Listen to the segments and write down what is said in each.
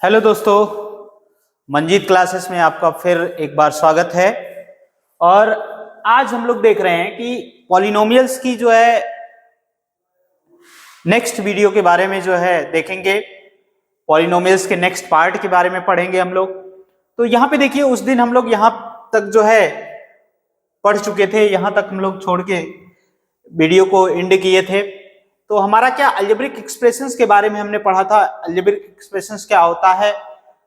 Hello दोस्तों, Manjeet classes में आपका फिर एक बार स्वागत है। और आज हम लोग देख रहे हैं कि पॉलिनोमियल्स की जो है नेक्स्ट वीडियो के बारे में जो है देखेंगे। पॉलिनोमियल्स के नेक्स्ट पार्ट के बारे में पढ़ेंगे हम लोग। तो यहाँ पे देखिए, उस दिन हम लोग यहाँ तक जो है पढ़ चुके थे, यहाँ तक हम लोग छोड़ के वीडियो को एंड किए थे। तो हमारा क्या अलजेब्रिक एक्सप्रेशंस के बारे में हमने पढ़ा था। अलजेब्रिक एक्सप्रेशंस क्या होता है,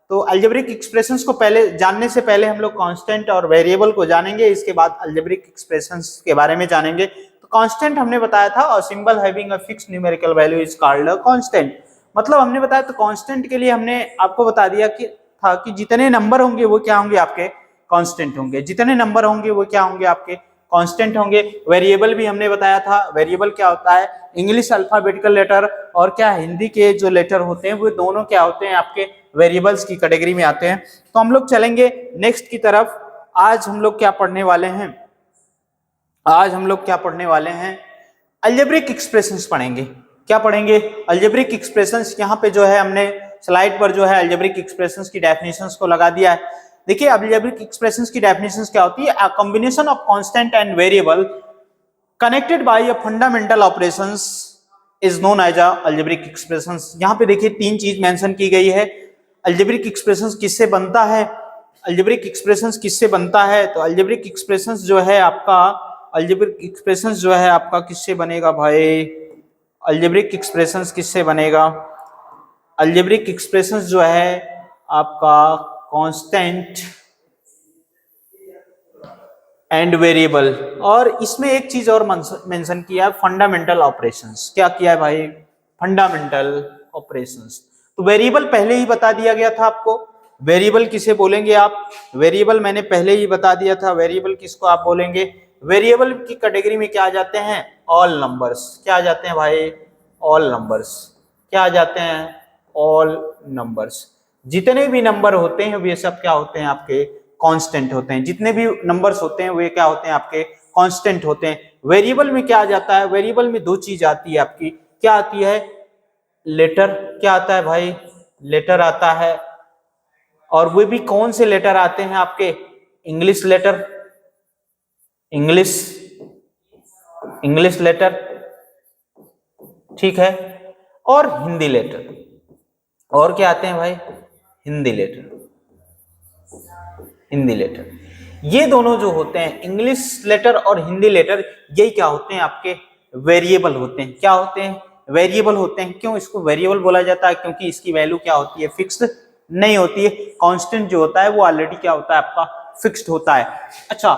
तो अलजेब्रिक एक्सप्रेशंस को पहले जानने से पहले हम लोग कांस्टेंट और वेरिएबल को जानेंगे, इसके बाद अलजेब्रिक एक्सप्रेशंस के बारे में जानेंगे। तो कांस्टेंट हमने बताया था, और symbol having a fixed numerical value is called a constant. मतलब हमने बताया, तो कांस्टेंट के लिए हमने आपको बता दिया कि जितने नंबर होंगे वो क्या होंगे, आपके कांस्टेंट होंगे। जितने नंबर होंगे वो क्या होंगे, आपके कांस्टेंट होंगे। वेरिएबल भी हमने बताया था। वेरिएबल क्या होता है, इंग्लिश अल्फाबेटिकल लेटर और क्या हिंदी के जो लेटर होते हैं वो दोनों क्या होते हैं, आपके वेरिएबल्स की कैटेगरी में आते हैं। तो हम लोग चलेंगे नेक्स्ट की तरफ। आज हम लोग क्या पढ़ने वाले हैं, अलजेब्रिक एक्सप्रेशंस पढ़ेंगे। क्या पढ़ेंगे, अलजेब्रिक एक्सप्रेशंस। यहाँ पे जो है हमने स्लाइड पर जो है अलजेब्रिक एक्सप्रेशंस की डेफिनेशंस को लगा दिया है। देखिए, अलजेब्रिक एक्सप्रेशंस की डेफिनेशंस क्या होती है, a combination of constant and variable connected by a fundamental operations is known as a algebraic expressions. यहाँ पे देखिए तीन चीज मेंशन की गई है। अलजेब्रिक एक्सप्रेशंस किससे बनता है, अलजेब्रिक एक्सप्रेशंस किससे बनता है, तो अलजेब्रिक एक्सप्रेशंस जो है आपका किससे बनेगा भाई, अलजेब्रिक एक्सप्रेशंस किससे बनेगा, अलजेब्रिक एक्सप्रेशंस जो है आपका कांस्टेंट एंड वेरिएबल। और इसमें एक चीज और मेंशन किया है, फंडामेंटल ऑपरेशंस। क्या किया है भाई, फंडामेंटल ऑपरेशंस। तो वेरिएबल पहले ही बता दिया गया था आपको। वेरिएबल किसे बोलेंगे आप, वेरिएबल मैंने पहले ही बता दिया था। वेरिएबल किसको आप बोलेंगे, वेरिएबल की कैटेगरी में क्या आ जाते हैं, ऑल नंबर्स। क्या आ जाते हैं भाई, ऑल नंबर्स। क्या आ जाते हैं, ऑल नंबर्स। जितने भी नंबर होते हैं वे सब क्या होते हैं, आपके कांस्टेंट होते हैं। जितने भी नंबर्स होते हैं वे क्या होते हैं, आपके कांस्टेंट होते हैं। वेरिएबल में क्या आ जाता है, वेरिएबल में दो चीज आती है आपकी। क्या आती है, लेटर। क्या आता है भाई, लेटर आता है। और वे भी कौन से लेटर आते हैं आपके, इंग्लिश लेटर, इंग्लिश लेटर, ठीक है। और हिंदी लेटर। और क्या आते हैं भाई, हिंदी लेटर, हिंदी लेटर। ये दोनों जो होते हैं, इंग्लिश लेटर और हिंदी लेटर, यही क्या होते हैं, आपके वेरिएबल होते हैं। क्या होते हैं, वेरिएबल होते हैं। क्यों इसको वेरिएबल बोला जाता है, क्योंकि इसकी वैल्यू क्या होती है, फिक्स्ड नहीं होती है। कांस्टेंट जो होता है वो ऑलरेडी क्या होता है, आपका फिक्स्ड होता है। अच्छा,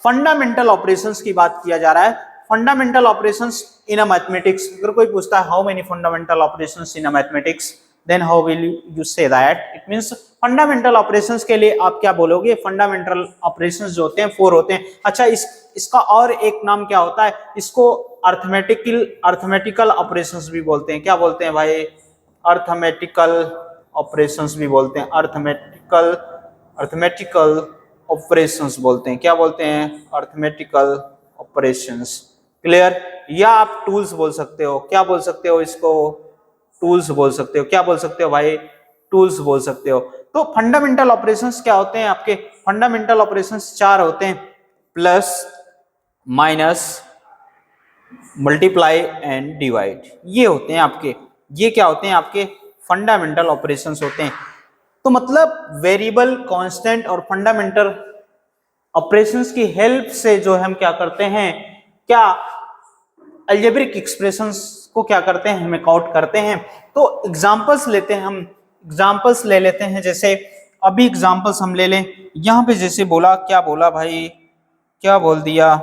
फंडामेंटल ऑपरेशंस की बात किया जा रहा है। Fundamental operations in a mathematics. अगर कोई पूछता है how many fundamental operations in a mathematics, then how will you say that, it means fundamental operations के लिए आप क्या बोलोगे, फंडामेंटल ऑपरेशंस जो होते हैं 4 होते हैं। अच्छा, इसका और एक नाम क्या होता है, इसको अर्थमेटिकल ऑपरेशंस भी बोलते हैं। क्या बोलते हैं भाई, अर्थमेटिकल ऑपरेशंस भी बोलते हैं। अर्थमेटिकल ऑपरेशंस बोलते हैं। क्या बोलते हैं, अर्थमेटिकल ऑपरेशंस। क्लियर। या आप टूल्स बोल सकते हो। क्या बोल सकते हो इसको, टूल्स बोल सकते हो। क्या बोल सकते हो भाई, टूल्स बोल सकते हो। तो फंडामेंटल ऑपरेशंस क्या होते हैं आपके, फंडामेंटल ऑपरेशंस 4 होते हैं, plus, minus, multiply and divide. ये होते हैं आपके, ये क्या होते हैं, आपके फंडामेंटल ऑपरेशंस होते हैं। तो मतलब वेरिएबल, कांस्टेंट और फंडामेंटल ऑपरेशंस की हेल्प से जो हम क्या करते हैं, क्या अलजेब्रिक एक्सप्रेशंस को क्या करते हैं, हम आउट करते हैं। तो एग्जांपल्स लेते हैं, हम एग्जांपल्स ले लेते हैं। जैसे अभी एग्जांपल्स हम ले लें। यहाँ पे जैसे बोला, क्या बोला भाई, क्या बोल दिया,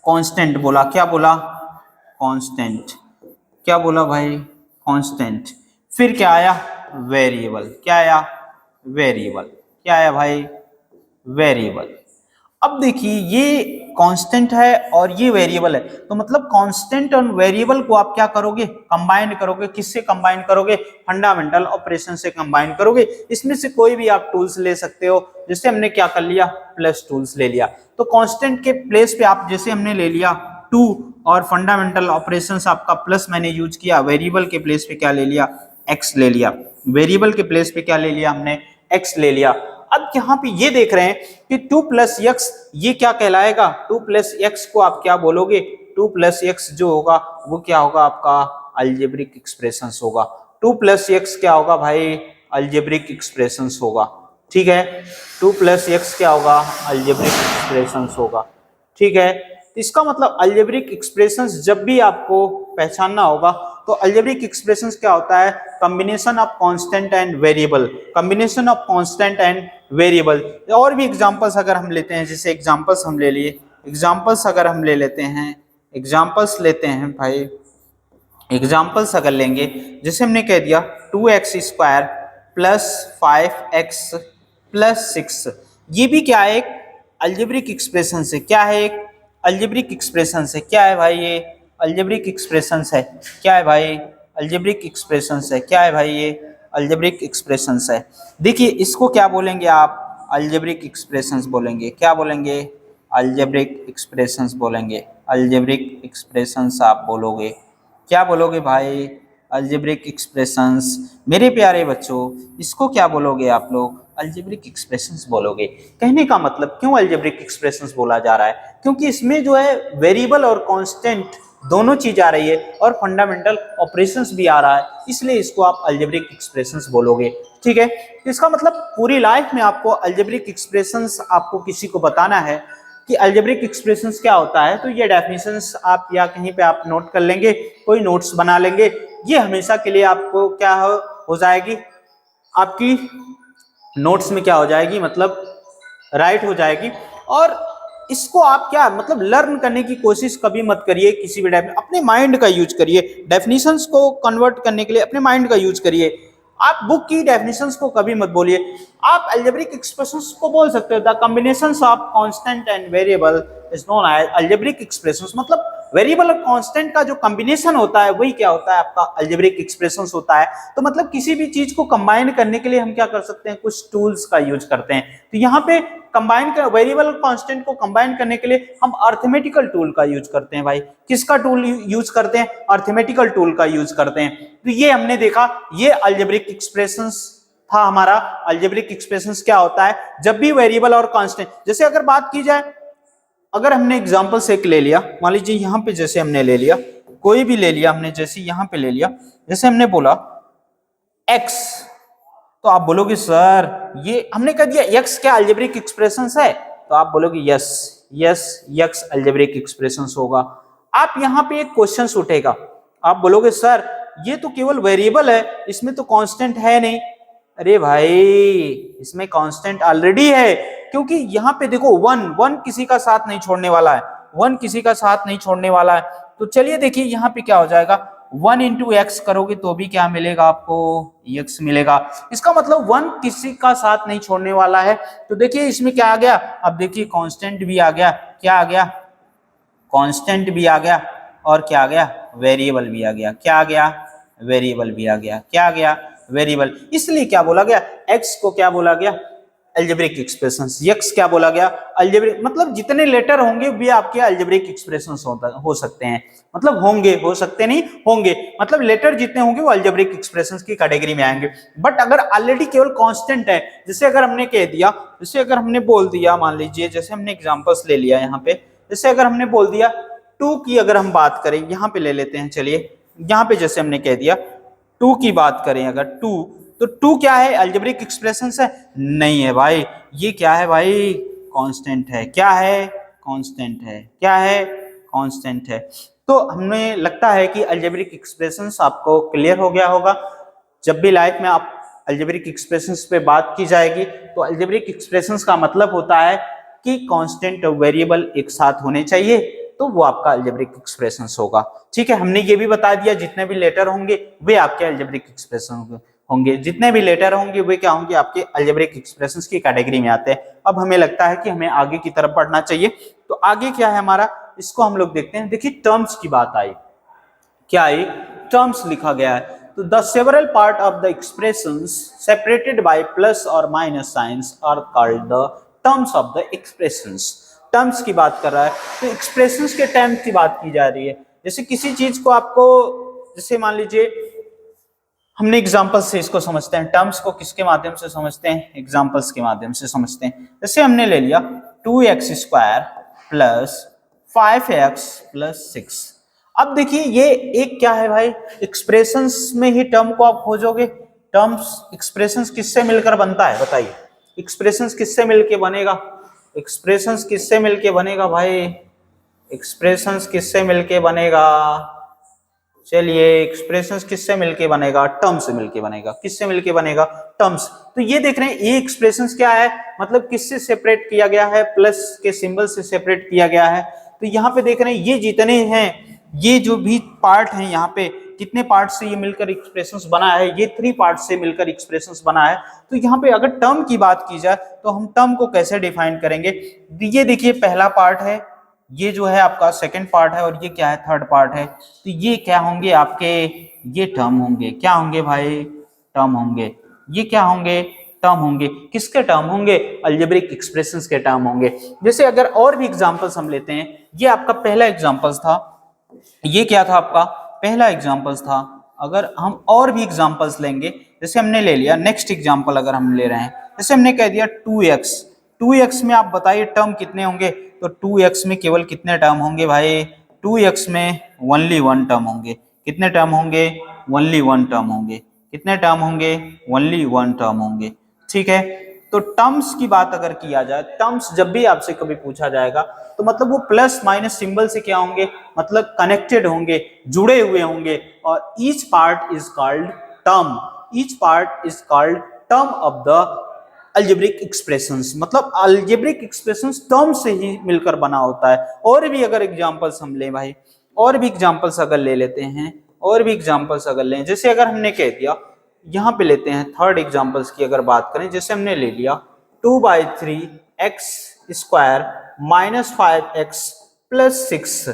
कांस्टेंट बोला। क्या बोला, कांस्टेंट। क्या बोला भाई, कांस्टेंट। फिर क्या आया, वेरिएबल। क्या आया, वेरिएबल। क्या आया भाई, वेरिएबल। अब देखिए, ये कांस्टेंट है और ये वेरिएबल है। तो मतलब कांस्टेंट और वेरिएबल को आप क्या करोगे, कंबाइन करोगे। किससे कंबाइन करोगे, फंडामेंटल ऑपरेशन से कंबाइन करोगे। इसमें से कोई भी आप टूल्स ले सकते हो। जैसे हमने क्या कर लिया, प्लस टूल्स ले लिया। तो कांस्टेंट के प्लेस पे आप, जैसे हमने ले लिया 2, और फंडामेंटल ऑपरेशंस आपका प्लस मैंने यूज किया। वेरिएबल के प्लेस पे क्या ले लिया, x ले लिया। वेरिएबल के प्लेस पे क्या ले लिया हमने, x ले लिया। अब यहाँ पे ये देख रहे हैं कि 2 प्लस एक्स ये क्या कहलाएगा, 2 प्लस एक्स को आप क्या बोलोगे, 2 प्लस एक्स जो होगा वो क्या होगा आपका अलजेब्रिक एक्सप्रेशंस होगा। 2 प्लस एक्स क्या होगा भाई, अलजेब्रिक एक्सप्रेशंस होगा। ठीक है, 2 प्लस एक्स क्या होगा, अलजेब्रिक एक्सप्रेशंस होगा। ठीक है, इसका मतलब अलजेब्रिक एक्सप्रेशंस जब भी आपको पहचानना होगा तो अलजेब्रिक एक्सप्रेशंस क्या होता है, combination of constant and variable, combination of constant and variable. और भी एग्जांपल्स अगर हम लेते हैं, जैसे एग्जांपल्स हम ले लिए, एग्जांपल्स अगर हम ले लेते हैं, एग्जांपल्स लेते हैं भाई, एग्जांपल्स अगर लेंगे, जैसे हमने कह दिया 2x square plus 5x plus 6, ये भी क्या है, एक अलजेब्रिक एक्सप्रेशन से, क्या है, एक अलजेब्रिक एक्सप्रेशन से, क्या है भाई ये अलजेब्रिक एक्सप्रेशन है, क्या है भाई अलजेब्रिक एक्सप्रेशन है, क्या है भाई ये अलजेब्रिक एक्सप्रेशन है। देखिए इसको क्या बोलेंगे आप, अलजेब्रिक एक्सप्रेशंस बोलेंगे, क्या बोलेंगे, अलजेब्रिक एक्सप्रेशंस बोलेंगे, अलजेब्रिक एक्सप्रेशंस आप बोलोगे, क्या बोलोगे भाई, अलजेब्रिक एक्सप्रेशंस। मेरे प्यारे बच्चों इसको क्या बोलोगे आप लोग, अलजेब्रिक एक्सप्रेशंस बोलोगे। कहने का मतलब क्यों अलजेब्रिक एक्सप्रेशंस बोला जा रहा है, क्योंकि इसमें जो है वेरिएबल और कांस्टेंट दोनों चीज आ रही है और फंडामेंटल ऑपरेशंस भी आ रहा है, इसलिए इसको आप अलजेब्रिक एक्सप्रेशंस बोलोगे। ठीक है, इसका मतलब पूरी लाइफ में आपको अलजेब्रिक एक्सप्रेशंस आपको किसी को बताना है कि अलजेब्रिक एक्सप्रेशंस क्या होता है, तो ये डेफिनेशंस आप या कहीं पे आप नोट कर लेंगे, कोई नोट्स बना लेंगे, ये हमेशा के लिए आपको क्या हो जाएगी, आपकी नोट्स में क्या हो जाएगी, मतलब राइट हो जाएगी। और इसको आप क्या मतलब लर्न करने की कोशिश कभी मत करिए, किसी भी टाइप में अपने माइंड का यूज करिए, डेफिनेशंस को कन्वर्ट करने के लिए अपने माइंड का यूज करिए। आप बुक की डेफिनेशंस को कभी मत बोलिए, आप अलजेब्रिक एक्सप्रेशंस को बोल सकते हो, the combinations of constant and variable is known as algebraic expressions. मतलब वेरिएबल और कांस्टेंट का जो कॉम्बिनेशन होता है वही क्या होता है आपका अलजेब्रिक एक्सप्रेशंस होता है। तो मतलब किसी भी चीज को कंबाइन करने के लिए हम क्या कर सकते हैं, कुछ टूल्स का यूज करते हैं। तो यहाँ पे कंबाइन कर वेरिएबल और कांस्टेंट को कंबाइन करने के लिए हम अर्थमेटिकल टूल का यूज करते हैं भाई। किसका टूल यूज करते हैं, अर्थमेटिकल टूल का यूज करते हैं। तो ये हमने देखा, ये अलजेब्रिक एक्सप्रेशंस था हमारा। अलजेब्रिक एक्सप्रेशंस क्या होता है, जब भी वेरिएबल और कांस्टेंट, जैसे अगर बात की जाए, अगर हमने एग्जांपल से एक ले लिया, मान लीजिए यहाँ पे जैसे हमने ले लिया, कोई भी ले लिया हमने, जैसे यहाँ पे ले लिया, जैसे हमने बोला x, तो आप बोलोगे सर ये हमने कह दिया x क्या अलजेब्रिक एक्सप्रेशंस है, तो आप बोलोगे yes yes x algebraic expressions होगा। आप यहाँ पे एक क्वेश्चन उठेगा, आप बोलोगे सर ये तो केवल वेरिएबल है, इसमें तो कांस्टेंट है नहीं। अरे भाई इसमें कांस्टेंट ऑलरेडी है, क्योंकि यहाँ पे देखो वन किसी का साथ नहीं छोड़ने वाला है, वन किसी का साथ नहीं छोड़ने वाला है। तो चलिए देखिए यहाँ पे क्या हो जाएगा, 1 इंटू एक्स करोगे तो भी क्या मिलेगा आपको, x मिलेगा। इसका मतलब 1 किसी का साथ नहीं छोड़ने वाला है। तो देखिए इसमें क्या आ गया, अब देखिए कांस्टेंट भी आ गया, क्या आ गया, कांस्टेंट भी आ गया, और क्या आ गया, वेरिएबल भी आ गया, क्या आ गया, वेरिएबल भी आ गया, क्या आ गया, वेरिएबल। इसलिए क्या बोला गया, x को क्या बोला गया, अलजेब्रिक एक्सप्रेशंस। x क्या बोला गया, अलजेब्रिक, मतलब जितने लेटर होंगे वे आपके अलजेब्रिक एक्सप्रेशंस हो सकते हैं। मतलब होंगे, हो सकते नहीं होंगे, मतलब लेटर जितने होंगे वो अलजेब्रिक एक्सप्रेशंस की कैटेगरी में आएंगे। बट अगर ऑलरेडी केवल कांस्टेंट है, जैसे अगर हमने कह दिया, जैसे अगर हमने बोल दिया, मान लीजिए जैसे हमने एग्जांपल्स ले लिया यहाँ पे, जैसे अगर हमने बोल दिया 2 की अगर हम बात करें, यहाँ पे ले लेते हैं, चलिए यहाँ पे जैसे हमने कह दिया 2 की बात करें अगर 2, तो 2 क्या है, अलजेब्रिक एक्सप्रेशंस है, नहीं है भाई, ये क्या है भाई, कांस्टेंट है, क्या है, कांस्टेंट है, क्या है, कांस्टेंट है। तो हमें लगता है कि अलजेब्रिक एक्सप्रेशंस आपको क्लियर हो गया होगा। जब भी लाइफ में आप अलजेब्रिक एक्सप्रेशंस पे बात की जाएगी तो अलजेब्रिक एक्सप्रेशंस का मतलब होता है कि कांस्टेंट और वेरिएबल एक साथ होने चाहिए, तो वो आपका अलजेब्रिक एक्सप्रेशंस होगा। ठीक है, हमने ये भी बता दिया जितने भी लेटर होंगे वे आपके अलजेब्रिक एक्सप्रेशन होंगे, जितने भी लेटर होंगे वे क्या होंगे, आपके अलजेब्रिक एक्सप्रेशंस की कैटेगरी में आते हैं। अब हमें लगता है कि हमें आगे की तरफ बढ़ना चाहिए। तो आगे क्या है हमारा, इसको हम लोग देखते हैं। देखिए टर्म्स की बात आई, क्या आई, टर्म्स लिखा गया है। तो the several part of the expressions separated by plus और minus signs are called the terms of the expressions. Terms की बात कर रहा है, तो एक्सप्रेशंस के टर्म्स की बात की जा रही है। जैसे किसी चीज को आपको, जैसे मान लीजिए हमने एग्जाम्पल्स से इसको समझते हैं, टर्म्स को किसके माध्यम से समझते हैं, एग्जाम्पल्स के माध्यम से समझते हैं। जैसे हमने ले लिया 2x² प्लस 5x प्लस 6। अब देखिए ये एक क्या है भाई, एक्सप्रेशंस में ही टर्म को आप खोजोगे। टर्म्स एक्सप्रेशंस किससे मिलकर बनता है बताइए, एक्सप्रेशंस किससे मिलके बनेगा, एक्सप्रेशंस किससे मिलके बनेगा भाई, एक्सप्रेशंस किससे मिलके बनेगा, चलिए एक्सप्रेशंस किससे मिलके बनेगा, टर्म से मिलके बनेगा। किससे मिलके बनेगा, टर्म्स। तो ये देख रहे हैं ये एक्सप्रेशंस क्या है, मतलब किससे सेपरेट किया गया है, प्लस के सिंबल से सेपरेट किया गया है। तो यहाँ पे देख रहे हैं ये जितने हैं, ये जो भी पार्ट हैं यहाँ पे, कितने पार्ट से ये मिलकर एक्सप्रेशंस बना है, ये 3 पार्ट से मिलकर एक्सप्रेशंस बना है। तो यहाँ पे अगर टर्म की बात की जाए तो हम टर्म को कैसे डिफाइन करेंगे, ये देखिए पहला पार्ट है, ये जो है आपका सेकंड पार्ट है, और ये क्या है, थर्ड पार्ट है। तो ये क्या होंगे आपके, ये टर्म होंगे। क्या होंगे भाई, टर्म होंगे। ये क्या होंगे, टर्म होंगे। किसके टर्म होंगे, अलजेब्रिक एक्सप्रेशंस के टर्म होंगे। जैसे अगर और भी एग्जांपल्स हम लेते हैं, ये आपका पहला एग्जांपल्स था, ये क्या था आपका पहला एग्जांपल्स था। अगर हम और भी एग्जांपल्स लेंगे, जैसे हमने ले लिया नेक्स्ट एग्जांपल, अगर हम ले रहे हैं, जैसे हमने कह दिया 2x में आप बताइए टर्म कितने होंगे। तो 2x में केवल कितने टर्म होंगे भाई, 2x में ओनली 1 टर्म होंगे। कितने टर्म होंगे, ओनली 1 टर्म होंगे। कितने टर्म होंगे, ओनली 1 टर्म होंगे। ठीक है, तो टर्म्स की बात अगर किया जाए, टर्म्स जब भी आपसे कभी पूछा जाएगा तो मतलब वो प्लस माइनस सिंबल से क्या होंगे, मतलब कनेक्टेड होंगे, जुड़े हुए होंगे। और each part is called term, each part is called term of the algebraic expressions, मतलब अलजेब्रिक एक्सप्रेशंस टर्म से ही मिलकर बना होता है। और भी अगर एग्जांपल्स हम लें भाई, और भी एग्जांपल्स अगर ले लेते हैं, और भी एग्जांपल्स अगर लें, जैसे अगर हमने कह दिया, यहाँ पे लेते हैं थर्ड एग्जांपल्स की अगर बात करें, जैसे हमने ले लिया 2/3x² माइनस 5x प्लस 6।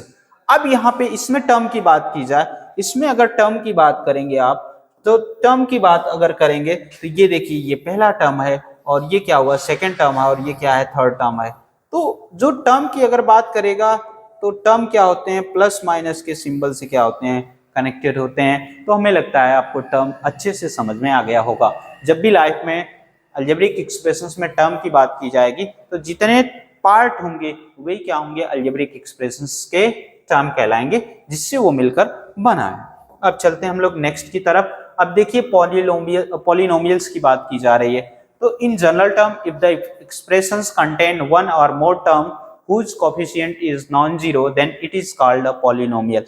अब यहाँ पे इसमें टर्म की बात की जाए, इसमें अगर टर्म की बात करेंगे आप, तो टर्म की बात अगर करेंगे तो ये देखिए ये पहला टर्म है, और ये क्या हुआ सेकंड टर्म है, और ये क्या है थर्ड टर्म है। तो जो टर्म की अगर बात करेगा तो टर्म क्या होते हैं, प्लस माइनस के सिंबल से क्या होते हैं, कनेक्टेड होते हैं। तो हमें लगता है आपको टर्म अच्छे से समझ में आ गया होगा। जब भी लाइफ में अलजेब्रिक एक्सप्रेशंस में टर्म की बात की जाएगी तो जितने पार्ट होंगे वही क्या होंगे, अलजेब्रिक एक्सप्रेशंस के टर्म कहलाएंगे, जिससे वो मिलकर बना है। अब चलते हैं हम लोग नेक्स्ट की तरफ। अब देखिए पॉलिनोमियल्स की बात की जा रही है। तो in general term, if the expressions contain one और more term whose coefficient is non-zero, then it is called a polynomial।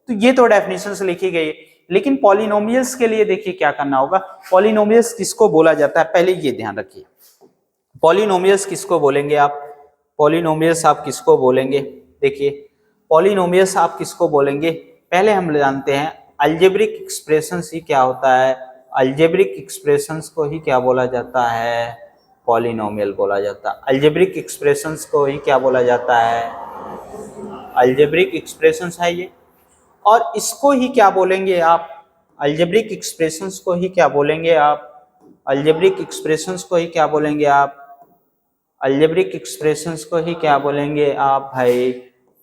तो ये तो डेफिनेशन से लिखी गई है, लेकिन पॉलिनोमियल्स के लिए देखिए क्या करना होगा। पॉलिनोमियल्स किसको बोला जाता है, पहले ये ध्यान रखिए, पॉलिनोमियल्स किसको बोलेंगे आप, पॉलिनोमियल्स आप किसको बोलेंगे, देखिए पॉलिनोमियल्स आप किसको बोलेंगे, पहले हम जानते हैं अलजेब्रिक एक्सप्रेशंस ही क्या होता है, अलजेब्रिक एक्सप्रेशंस को ही क्या बोला जाता है, पॉलिनोमियल बोला जाता है। अलजेब्रिक एक्सप्रेशंस को ही क्या बोला जाता है, अलजेब्रिक एक्सप्रेशंस है ये, और इसको ही क्या बोलेंगे आप, अलजेब्रिक एक्सप्रेशंस को ही क्या बोलेंगे आप, अलजेब्रिक एक्सप्रेशंस को ही क्या बोलेंगे आप, अलजेब्रिक एक्सप्रेशंस को ही क्या बोलेंगे आप भाई,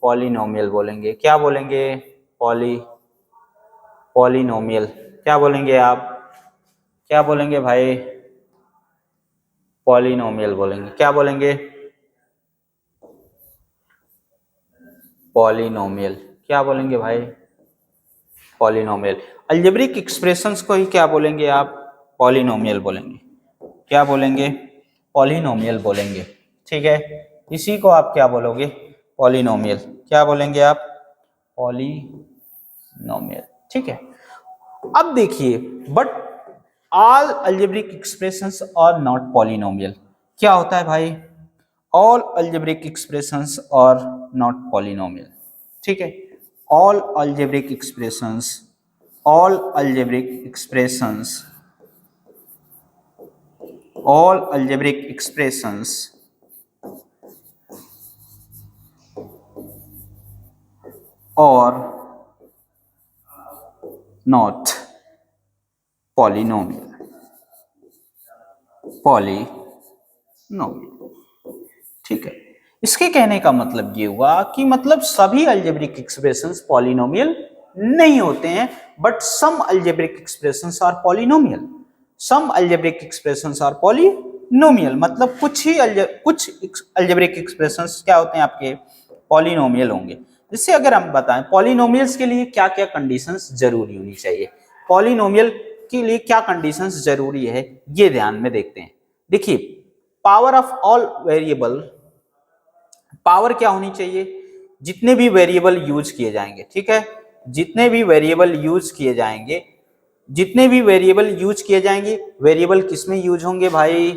पॉलिनोमियल बोलेंगे। क्या बोलेंगे, पॉलिनोमियल। क्या बोलेंगे आप, क्या बोलेंगे भाई, पॉलिनोमियल बोलेंगे। क्या बोलेंगे, पॉलिनोमियल। क्या बोलेंगे भाई, पॉलिनोमियल। अलजेब्रिक एक्सप्रेशंस को ही क्या बोलेंगे आप, पॉलिनोमियल बोलेंगे। क्या बोलेंगे, पॉलिनोमियल बोलेंगे। ठीक है, इसी को आप क्या बोलोगे, पॉलिनोमियल। क्या बोलेंगे आप, पॉलिनोमियल। ठीक है, अब देखिए, but all algebraic expressions are not polynomial. क्या होता है भाई, all algebraic expressions are not polynomial. ठीक है, all algebraic expressions, all algebraic expressions, all algebraic expressions और नॉट पॉलिनोमियल, पॉलिनोमियल। ठीक है, इसके कहने का मतलब ये हुआ कि मतलब सभी अलजेब्रिक एक्सप्रेशंस पॉलिनोमियल नहीं होते हैं, but some algebraic expressions are polynomial, some algebraic expressions are polynomial, मतलब कुछ अलजेब्रिक एक्सप्रेशंस क्या होते हैं आपके, पॉलिनोमियल होंगे। जिससे अगर हम बताएं पॉलिनोमियल्स के लिए क्या क्या कंडीशंस जरूरी होनी चाहिए, पॉलिनोमियल के लिए क्या कंडीशंस जरूरी है, ये ध्यान में देखते हैं। देखिए power of all variable, power क्या होनी चाहिए, जितने भी वेरिएबल यूज किए जाएंगे, ठीक है, जितने भी वेरिएबल यूज किए जाएंगे, जितने भी वेरिएबल यूज किए जाएंगे, वेरिएबल किसमें यूज होंगे भाई,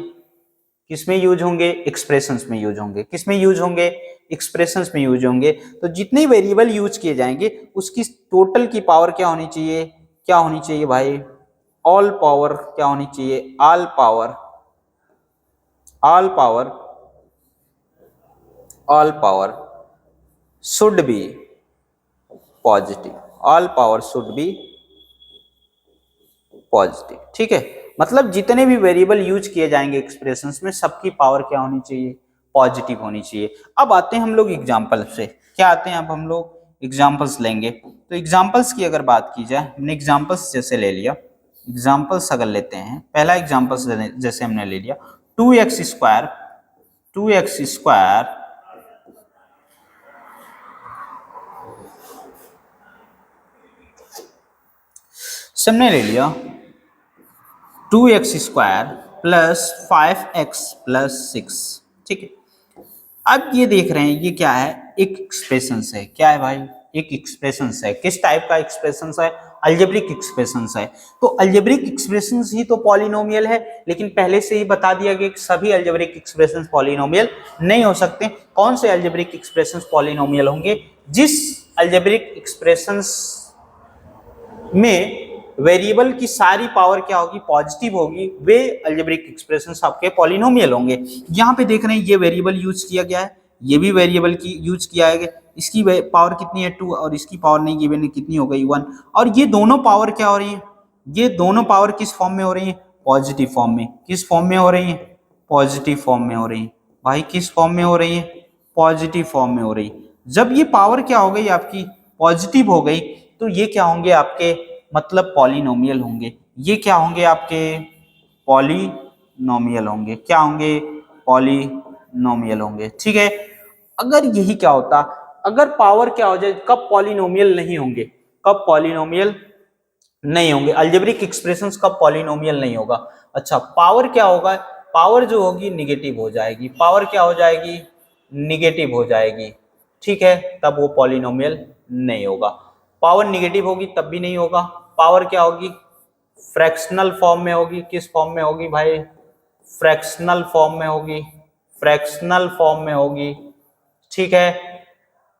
किसमें यूज होंगे, एक्सप्रेशंस में यूज होंगे, किसमें यूज होंगे, एक्सप्रेशंस में यूज होंगे। तो जितने वेरिएबल यूज किए जाएंगे उसकी टोटल की पावर क्या होनी चाहिए, क्या होनी चाहिए भाई, ऑल पावर क्या होनी चाहिए, all power, all power, all power should be positive, all power should be positive, ठीक है। मतलब जितने भी वेरिएबल यूज किए जाएंगे एक्सप्रेशंस में, सबकी पावर क्या होनी चाहिए, पॉजिटिव होनी चाहिए। अब आते हैं हम लोग एग्जांपल से, क्या आते हैं अब हम लोग एग्जांपल्स लेंगे। तो एग्जांपल्स की अगर बात की जाए, हमने एग्जांपल्स जैसे ले लिया, एग्जांपल्स अगर लेते हैं, पहला एग्जांपल्स जैसे हमने ले लिया 2x स्क्वायर, 2x स्क्वायर हमने ले लिया 2x square plus 5x plus 6, ठीक है। अब ये देख रहे हैं ये क्या है, एक एक्सप्रेशन है, क्या है भाई, एक एक्सप्रेशन है। किस टाइप का एक्सप्रेशन है, अलजेब्रिक एक्सप्रेशन है। तो अलजेब्रिक एक्सप्रेशन ही तो पॉलिनोमियल है, लेकिन पहले से ही बता दिया गया कि सभी अलजेब्रिक एक्सप्रेशन पॉलिनोमियल नहीं हो सकते। कौन से अलजेब्रिक एक्सप्रेशन पॉलिनोमियल होंगे, जिस अलजेब्रिक एक्सप्रेशन में वेरिएबल की सारी पावर क्या होगी, पॉजिटिव होगी, वे अलजेब्रिक एक्सप्रेशंस आपके पॉलिनोमियल होंगे। यहाँ पे देख रहे हैं ये वेरिएबल यूज किया गया है, ये भी वेरिएबल की यूज किया है, इसकी पावर कितनी है 2 और इसकी पावर नहीं गिवन है, कितनी हो गई 1। और ये दोनों पावर क्या हो रही है, ये दोनों पावर किस फॉर्म में हो रही है, पॉजिटिव फॉर्म में। किस फॉर्म में हो रही है, पॉजिटिव फॉर्म में हो रही है भाई, किस फॉर्म में हो रही है, पॉजिटिव फॉर्म में हो रही है। जब ये पावर क्या हो गई आपकी, पॉजिटिव हो गई, तो ये क्या होंगे आपके, मतलब पॉलिनोमियल होंगे। ये क्या होंगे आपके, पॉलिनोमियल होंगे, क्या होंगे, पॉलिनोमियल होंगे, ठीक है। अगर यही क्या होता, अगर पावर क्या हो जाए, कब पॉलिनोमियल नहीं होंगे, कब पॉलिनोमियल नहीं होंगे, अलजेब्रिक एक्सप्रेशंस कब पॉलिनोमियल नहीं होगा। अच्छा पावर क्या होगा, पावर जो होगी निगेटिव हो जाएगी, पावर क्या हो जाएगी, निगेटिव हो जाएगी, ठीक है, तब वो पॉलिनोमियल नहीं होगा। पावर निगेटिव होगी तब भी नहीं होगा। पावर क्या होगी, फ्रैक्शनल फॉर्म में होगी, किस फॉर्म में होगी भाई, फ्रैक्शनल फॉर्म में होगी, फ्रैक्शनल फॉर्म में होगी, ठीक है,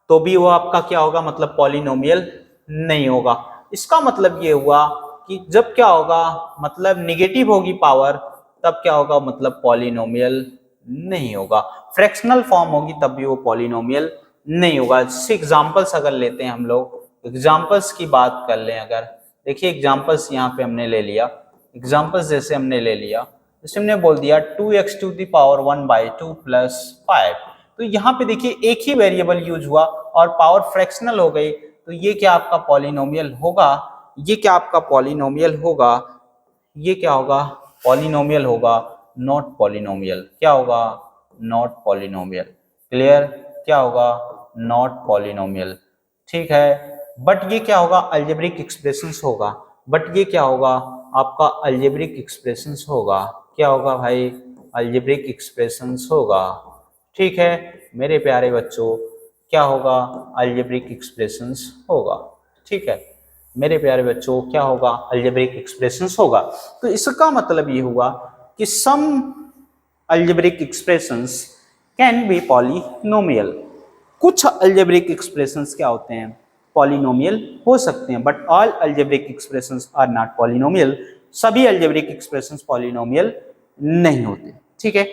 तो भी वो आपका क्या होगा, मतलब पॉलिनोमियल नहीं होगा। इसका मतलब ये हुआ कि जब क्या होगा, मतलब निगेटिव होगी पावर, तब क्या होगा, मतलब पॉलिनोमियल नहीं होगा। फ्रैक्शनल फॉर्म होगी तब भी वो पॉलिनोमियल नहीं होगा। जैसे एग्जांपल्स अगर लेते हैं हम लोग, एग्जांपल्स की बात कर लें अगर, देखिए एग्जांपल्स यहाँ पे हमने ले लिया, एग्जांपल्स जैसे हमने ले लिया, जैसे हमने बोल दिया 2x to the power 1/2 plus 5। तो यहाँ पे देखिए एक ही वेरिएबल यूज हुआ और पावर फ्रैक्शनल हो गई, तो ये क्या आपका पॉलिनोमियल होगा, ये क्या आपका पॉलिनोमियल होगा, ये क्या होगा, पॉलिनोमियल होगा, नॉट पॉलिनोमियल, क्या होगा, नॉट पॉलिनोमियल। क्लियर, क्या होगा, नॉट पॉलिनोमियल, ठीक है। बट ये क्या होगा, अलजेब्रिक एक्सप्रेशंस होगा, बट ये क्या होगा आपका, अलजेब्रिक एक्सप्रेशंस होगा, क्या होगा भाई, अलजेब्रिक एक्सप्रेशंस होगा, ठीक है मेरे प्यारे बच्चों, क्या होगा, अलजेब्रिक एक्सप्रेशंस होगा, ठीक है मेरे प्यारे बच्चों, क्या होगा, अलजेब्रिक एक्सप्रेशंस होगा। तो इसका मतलब ये हुआ कि some algebraic expressions can be polynomial. कुछ अलजेब्रिक एक्सप्रेशंस क्या होते हैं, पॉलिनोमियल हो सकते हैं, but all algebraic expressions are not polynomial. सभी अलजेब्रिक एक्सप्रेशंस पॉलिनोमियल नहीं होते, ठीक है।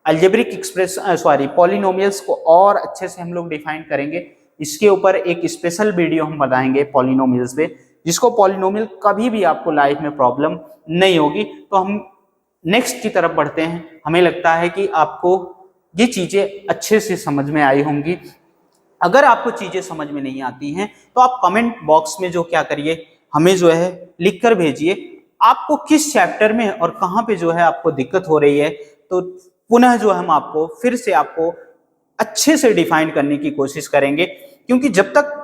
अलजेब्रिक एक्सप्रेशन पॉलिनोमियल्स को और अच्छे से हम लोग डिफाइन करेंगे, इसके ऊपर एक स्पेशल वीडियो हम बनाएंगे पॉलिनोमियल्स पे, जिसको पॉलिनोमियल कभी भी आपको लाइफ में प्रॉब्लम नहीं होगी। तो हम नेक्स्ट की तरफ बढ़ते हैं। हमें लगता है कि आपको ये चीजें अच्छे से समझ में आई होंगी। अगर आपको चीजें समझ में नहीं आती हैं तो आप कमेंट बॉक्स में जो क्या करिए, हमें जो है लिख कर भेजिए आपको किस चैप्टर में और कहाँ पे जो है आपको दिक्कत हो रही है। तो पुनः जो हम आपको फिर से आपको अच्छे से डिफाइन करने की कोशिश करेंगे, क्योंकि जब तक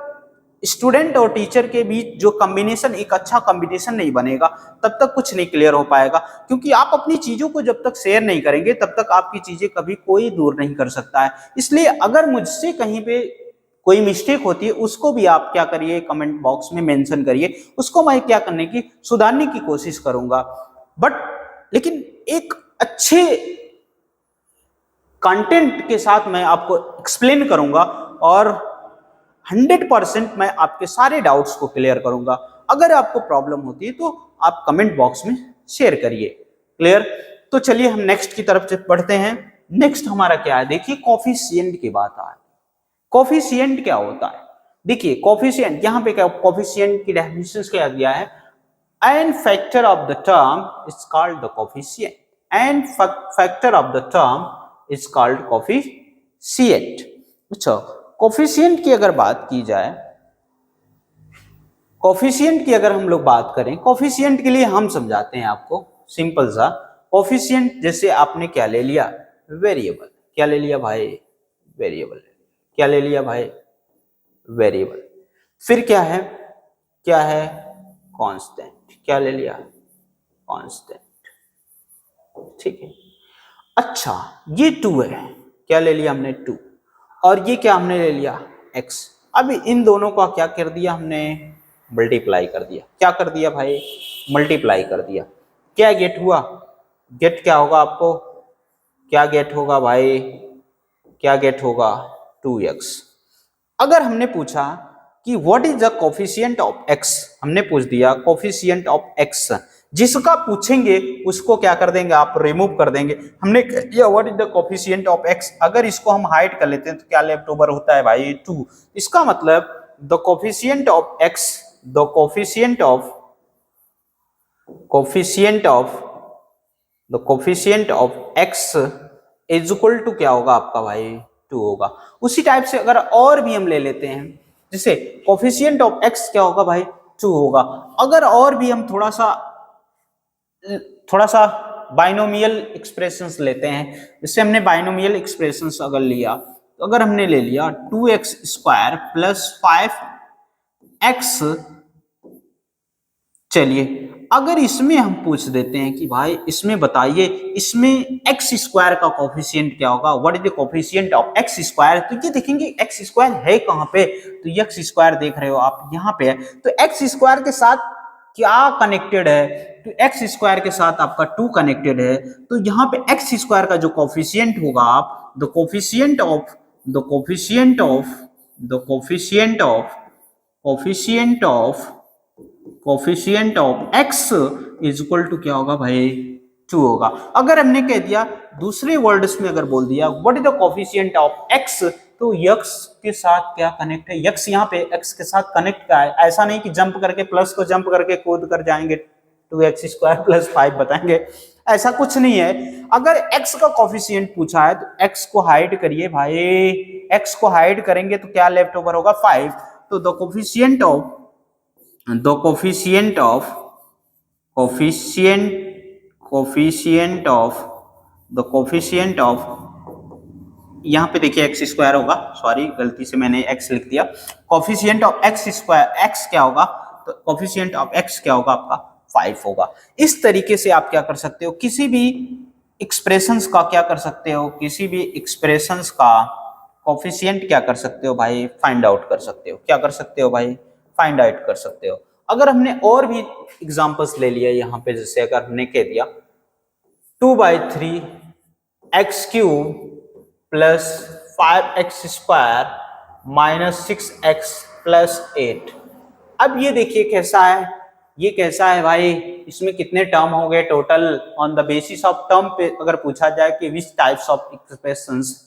स्टूडेंट और टीचर के बीच जो कॉम्बिनेशन एक अच्छा कॉम्बिनेशन नहीं बनेगा तब तक कुछ नहीं क्लियर हो पाएगा। क्योंकि आप अपनी चीजों को जब तक शेयर नहीं करेंगे तब तक आपकी चीजें कभी कोई दूर नहीं कर सकता है। इसलिए अगर मुझसे कहीं पे कोई मिस्टेक होती है उसको भी आप क्या करिए, कमेंट बॉक्स में मेंशन करिए, उसको मैं क्या करने की सुधारने की कोशिश करूंगा। बट लेकिन एक अच्छे कंटेंट के साथ मैं आपको एक्सप्लेन करूंगा और 100% मैं आपके सारे डाउट्स को क्लियर करूंगा। अगर आपको प्रॉब्लम होती है तो आप कमेंट बॉक्स में शेयर करिए। क्लियर? तो चलिए हम नेक्स्ट की तरफ से बढ़ते हैं। नेक्स्ट हमारा क्या है, देखिए कोफिशिएंट की बात है। कोफिशिएंट क्या होता है? देखिए कोफिशिएंट यहाँ पे क्या, कोफिशिएंट की डेफिनेशन क्या दिया है, an factor of the term is called the coefficient, an factor of the term is called coefficient. अच्छा, कोफिशिएंट की अगर बात की जाए, कोफिशिएंट की अगर हम लोग बात करें, कोफिशिएंट के लिए हम समझाते हैं आपको सिंपल सा। कोफिशिएंट जैसे आपने क्या ले लिया, वेरिएबल। क्या ले लिया भाई? वेरिएबल। क्या ले लिया भाई? वेरिएबल। फिर क्या है, क्या है? कांस्टेंट। क्या ले लिया? कांस्टेंट। ठीक है। अच्छा, ये 2 है, क्या ले लिया हमने? 2। और ये क्या हमने ले लिया? x। अब इन दोनों का क्या कर दिया हमने? मल्टीप्लाई कर दिया। क्या कर दिया भाई? मल्टीप्लाई कर दिया। क्या गेट हुआ? गेट क्या होगा आपको? क्या गेट होगा भाई? क्या गेट होगा? 2x। अगर हमने पूछा कि what is the coefficient of x, हमने पूछ दिया कोफिशिएंट ऑफ x, जिसका पूछेंगे उसको क्या कर देंगे आप? रिमूव कर देंगे। हमने ये what is the coefficient of x, अगर इसको हम हाइड कर लेते हैं तो क्या लेफ्ट ओवर होता है भाई? 2। इसका मतलब the coefficient of x, the coefficient of x is equal to क्या होगा आपका भाई? 2 होगा। उसी टाइप से अगर और भी हम ले लेते हैं, जैसे कोफिशिएंट ऑफ x क्या होगा भाई? 2 होगा। अगर और भी हम थोड़ा सा बाइनोमियल एक्सप्रेशंस लेते हैं, जैसे हमने बाइनोमियल एक्सप्रेशंस अगर लिया तो अगर हमने ले लिया 2x स्क्वायर प्लस 5x, चलिए अगर इसमें हम पूछ देते हैं कि भाई इसमें बताइए इसमें x स्क्वायर का कोफिशिएंट क्या होगा, what is the coefficient of x square, तो ये देखेंगे x स्क्वायर है कहां पे? तो ये x स्क्वायर देख रहे हो आप यहाँ पे है, तो x स्क्वायर के साथ क्या कनेक्टेड है? तो x स्क्वायर के साथ आपका 2 कनेक्टेड है, तो यहाँ पे x स्क्वायर का जो कोफिशिएंट होगा आप the coefficient of x is equal to क्या होगा भाई? 2 होगा। अगर हमने कह दिया दूसरे वर्ड्स में अगर बोल दिया what is the coefficient of x, तो x के साथ क्या कनेक्ट है? x यहाँ पे x के साथ कनेक्ट का है, ऐसा नहीं कि जंप करके प्लस को जंप करके कूद कर जाएंगे 2x स्क्वायर प्लस 5 बताएंगे, ऐसा कुछ नहीं है। अगर x का कोफिशिएंट पूछा है तो x को हाइड करिए भाई, x को हाइड करेंगे तो क्या लेफ्ट ओवर होगा? 5। तो द कोफिशिएंट ऑफ यहाँ पे देखिए x स्क्वायर होगा, सॉरी गलती से मैंने x लिख दिया। Coefficient of x square, x क्या होगा? तो कोफिशिएंट ऑफ x क्या होगा आपका? 5 होगा। इस तरीके से आप क्या कर सकते हो, किसी भी एक्सप्रेशंस का क्या कर सकते हो, किसी भी एक्सप्रेशंस का कोफिशिएंट क्या कर सकते हो भाई? फाइंड आउट कर सकते हो। क्या कर सकते हो भाई? फाइंड आउट कर सकते हो। अगर हमने और भी एग्जांपल्स ले लिया यहाँ पे, जैसे अगर हमने कह दिया 2/3 x cube plus 5x square minus 6x plus 8। अब ये देखिए कैसा है, ये कैसा है भाई? इसमें कितने टर्म हो गए total? On the basis of term पे अगर पूछा जाए कि which types of expressions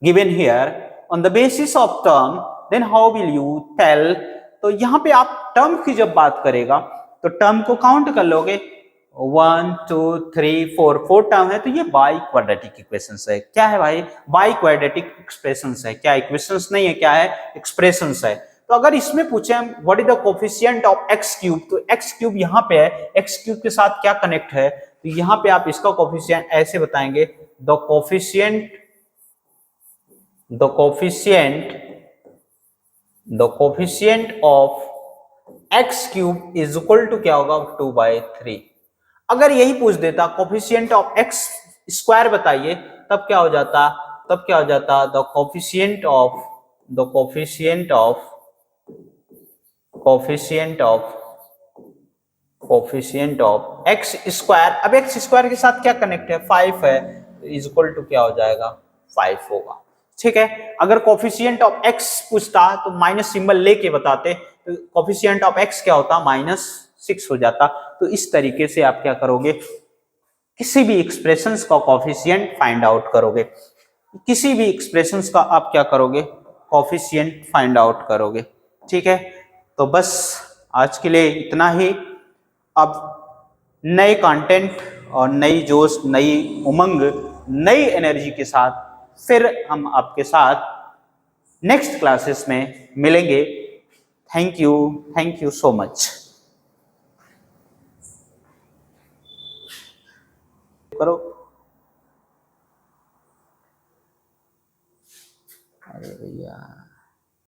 given here on the basis of term, then how will you tell? तो यहाँ पे आप टर्म की जब बात करेगा तो टर्म को काउंट कर लोगे, 1 2 3 4 टर्म है, तो ये बाई क्वाड्रेटिक इक्वेशंस है। क्या है भाई? बाई क्वाड्रेटिक एक्सप्रेशंस है। क्या इक्वेशंस नहीं है, क्या है? एक्सप्रेशंस है। तो अगर इसमें पूछे हम what is the coefficient of X cube, तो एक्स क्यूब यहाँ पे है, एक्स क्यूब के साथ क्या कनेक्ट है, तो यहाँ पे आप इसका कोफिशिएंट ऐसे बताएंगे, the coefficient of X cube is equal to क्या होगा 2/3। अगर यही पूछ देता कोफिशिएंट ऑफ एक्स स्क्वायर बताइए, तब क्या हो जाता, the coefficient of x square, अब एक्स स्क्वायर के साथ क्या कनेक्ट है, 5 है, इज इक्वल टू क्या हो जाएगा 5 होगा। ठीक है, अगर कोफिशिएंट ऑफ एक्स पूछता तो माइनस सिंबल लेके बताते, तो कोफिशिएंट ऑफ एक्स क्या होता, -6 हो जाता। तो इस तरीके से आप क्या करोगे, किसी भी एक्सप्रेशंस का कोफिशिएंट फाइंड आउट करोगे, किसी भी एक्सप्रेशंस का आप क्या करोगे, कोफिशिएंट फाइंड आउट करोगे। ठीक है, तो बस आज के लिए इतना ही। अब नए कंटेंट और नई जोश, नई उमंग, नई एनर्जी के साथ फिर हम आपके साथ नेक्स्ट क्लासेस में मिलेंगे। Thank you so much. करो, अरे भैया।